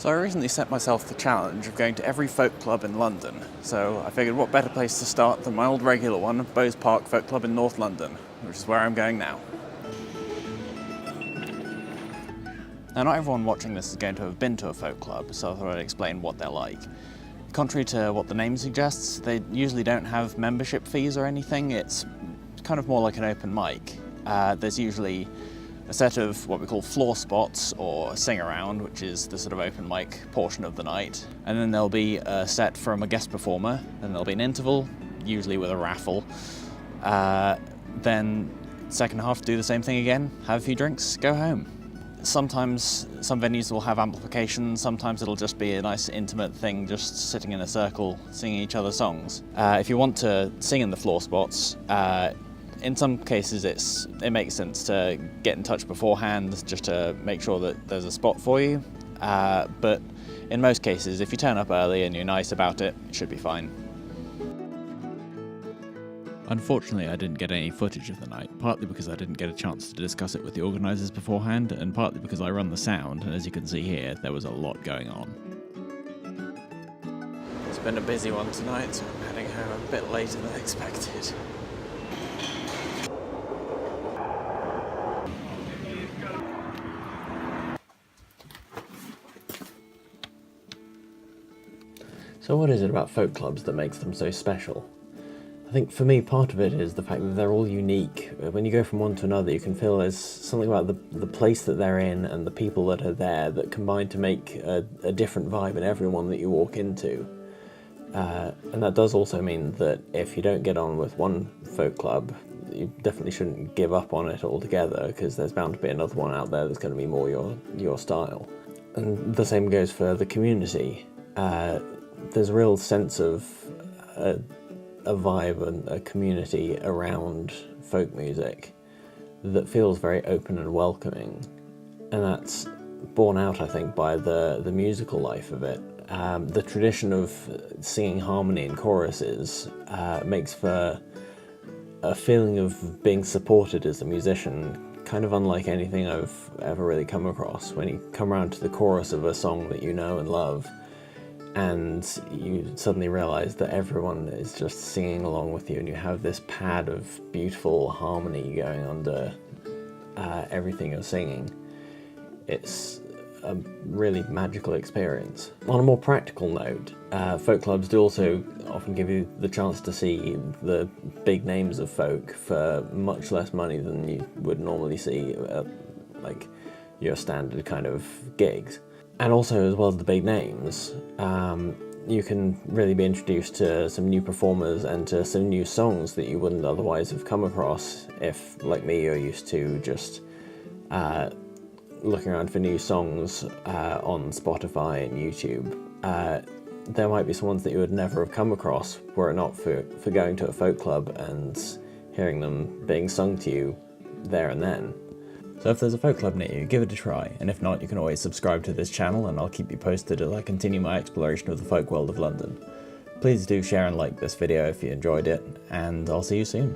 So I recently set myself the challenge of going to every folk club in London, so I figured what better place to start than my old regular one, Bowes Park Folk Club in North London, which is where I'm going now. Now, not everyone watching this is going to have been to a folk club, so I thought I'd explain what they're like. Contrary to what the name suggests, they usually don't have membership fees or anything. It's kind of more like an open mic. There's usually a set of what we call floor spots, or sing-around, which is the sort of open mic portion of the night. And then there'll be a set from a guest performer, then there'll be an interval, usually with a raffle. Then second half, do the same thing again, have a few drinks, go home. Sometimes some venues will have amplification, sometimes it'll just be a nice intimate thing, just sitting in a circle, singing each other's songs. If you want to sing in the floor spots, in some cases it makes sense to get in touch beforehand just to make sure that there's a spot for you, but in most cases if you turn up early and you're nice about it, it should be fine. Unfortunately, I didn't get any footage of the night, partly because I didn't get a chance to discuss it with the organisers beforehand, and partly because I run the sound, and as you can see here, there was a lot going on. It's been a busy one tonight, so I'm heading home a bit later than expected. So what is it about folk clubs that makes them so special? I think for me part of it is the fact that they're all unique. When you go from one to another you can feel there's something about the place that they're in and the people that are there that combine to make a different vibe in every one that you walk into. And that does also mean that if you don't get on with one folk club, you definitely shouldn't give up on it altogether, because there's bound to be another one out there that's going to be more your style. And the same goes for the community. There's a real sense of a vibe and a community around folk music that feels very open and welcoming, and that's borne out, I think, by the musical life of it. The tradition of singing harmony in choruses makes for a feeling of being supported as a musician, kind of unlike anything I've ever really come across. When you come around to the chorus of a song that you know and love, and you suddenly realise that everyone is just singing along with you, and you have this pad of beautiful harmony going under everything you're singing. It's a really magical experience. On a more practical note, folk clubs do also often give you the chance to see the big names of folk for much less money than you would normally see at like your standard kind of gigs. And also, as well as the big names, you can really be introduced to some new performers and to some new songs that you wouldn't otherwise have come across if, like me, you're used to just looking around for new songs on Spotify and YouTube. There might be some ones that you would never have come across were it not for going to a folk club and hearing them being sung to you there and then. So if there's a folk club near you, give it a try, and if not, you can always subscribe to this channel and I'll keep you posted as I continue my exploration of the folk world of London. Please do share and like this video if you enjoyed it, and I'll see you soon.